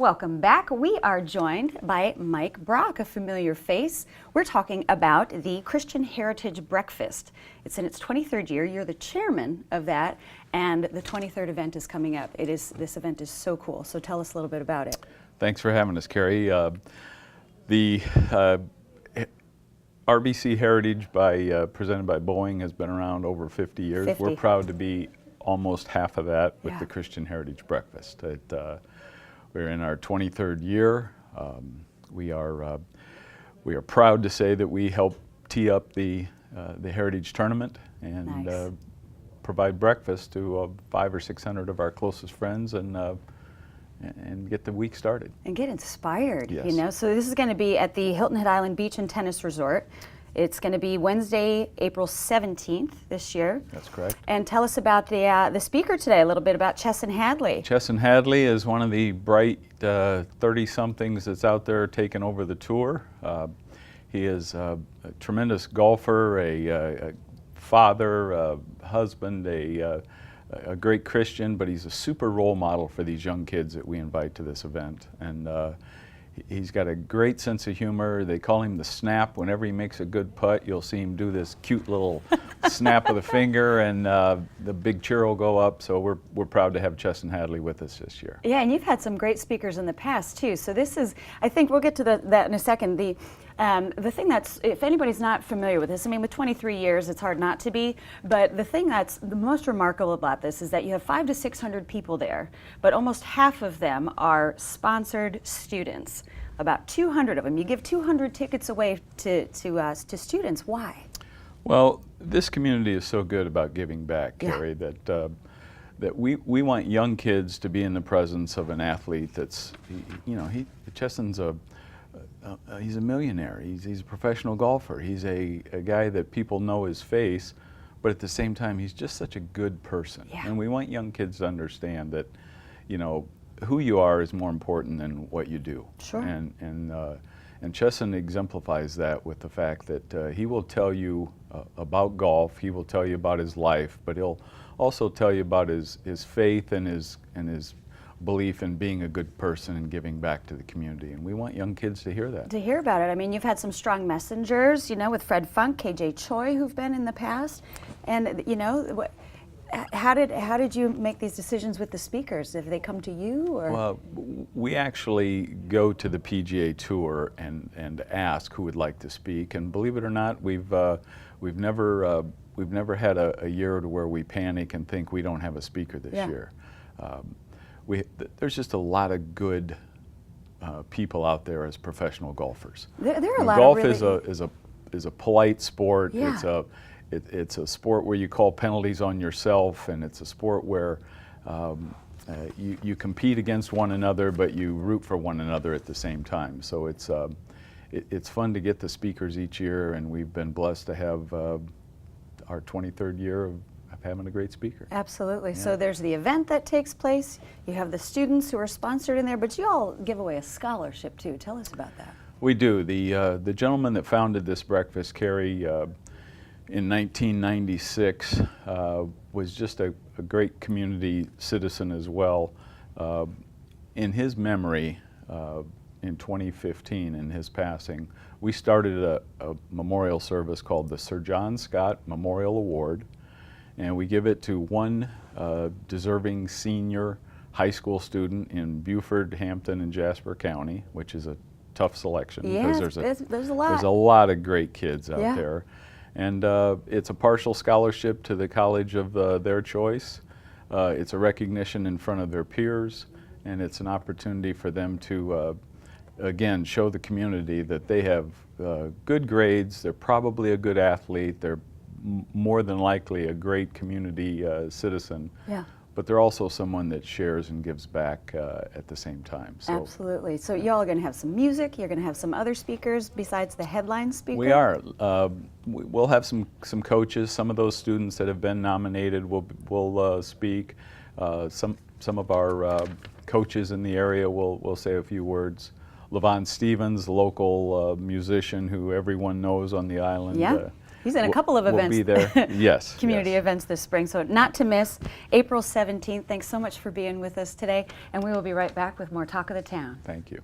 Welcome back. We are joined by Mike Brock, a familiar face. We're talking about the Christian Heritage Breakfast. It's in its 23rd year. You're the chairman of that, and the 23rd event is coming up. This event is so cool. So tell us a little bit about it. Thanks for having us, Carrie. The RBC Heritage presented by Boeing has been around over 50 years. 50. We're proud to be almost half of that with the Christian Heritage Breakfast. We're in our 23rd year. We are proud to say that we help tee up the Heritage Tournament and provide breakfast to 500 or 600 of our closest friends and get the week started. And get inspired, yes. You know. So this is going to be at the Hilton Head Island Beach and Tennis Resort. It's going to be Wednesday, April 17th this year. That's correct. And tell us about the speaker today, a little bit about Chesson Hadley. Chesson Hadley is one of the bright 30-somethings that's out there taking over the tour. He is a tremendous golfer, a father, a husband, a great Christian, but he's a super role model for these young kids that we invite to this event. And he's got a great sense of humor. They call him the snap. Whenever he makes a good putt, you'll see him do this cute little snap of the finger, and the big cheer will go up. So we're proud to have Chesson Hadley with us this year. Yeah, and you've had some great speakers in the past too. So this is, I think we'll get to that in a second. The thing that's, if anybody's not familiar with this, I mean, with 23 years, it's hard not to be, but the thing that's the most remarkable about this is that you have 500 to 600 people there, but almost half of them are sponsored students. About 200 of them. You give 200 tickets away to students. Why? Well, this community is so good about giving back, Carrie, that we want young kids to be in the presence of an athlete that's, Chesson's he's a millionaire. He's a professional golfer. He's a guy that people know his face, but at the same time, he's just such a good person. Yeah. And we want young kids to understand that, who you are is more important than what you do. Sure. And Chesson exemplifies that with the fact that he will tell you about golf. He will tell you about his life, but he'll also tell you about his faith and his belief in being a good person and giving back to the community. And we want young kids to hear that. To hear about it. I mean, you've had some strong messengers, with Fred Funk, KJ Choi, who've been in the past. And, how did you make these decisions with the speakers? Have they come to you, or? Well, we actually go to the PGA Tour and ask who would like to speak. And believe it or not, we've never had a year to where we panic and think we don't have a speaker this year. There's just a lot of good people out there as professional golfers. There are a lot golf of really... is a polite sport. Yeah. It's a sport where you call penalties on yourself, and it's a sport where you compete against one another, but you root for one another at the same time. So it's fun to get the speakers each year, and we've been blessed to have our 23rd year of having a great speaker. Absolutely. Yeah. So there's the event that takes place. You have the students who are sponsored in there, but you all give away a scholarship too. Tell us about that. We do. The gentleman that founded this breakfast, Carrie, in 1996, was just a great community citizen as well. In his memory, in 2015, in his passing, we started a memorial service called the Sir John Scott Memorial Award, and we give it to one deserving senior high school student in Beaufort, Hampton, and Jasper County, which is a tough selection because there's a lot. There's a lot of great kids out there. And it's a partial scholarship to the college of their choice. It's a recognition in front of their peers, and it's an opportunity for them to, again, show the community that they have good grades, they're probably a good athlete, they're more than likely a great community citizen. Yeah. But they're also someone that shares and gives back at the same time. So, absolutely. So y'all are going to have some music. You're going to have some other speakers besides the headline speaker. We are. We'll have some coaches. Some of those students that have been nominated will speak. Some of our coaches in the area will say a few words. Levon Stevens, the local musician who everyone knows on the island. Yeah. He's in a couple of events. We'll be there. Yes. Community yes. events this spring. So not to miss, April 17th. Thanks so much for being with us today. And we will be right back with more Talk of the Town. Thank you.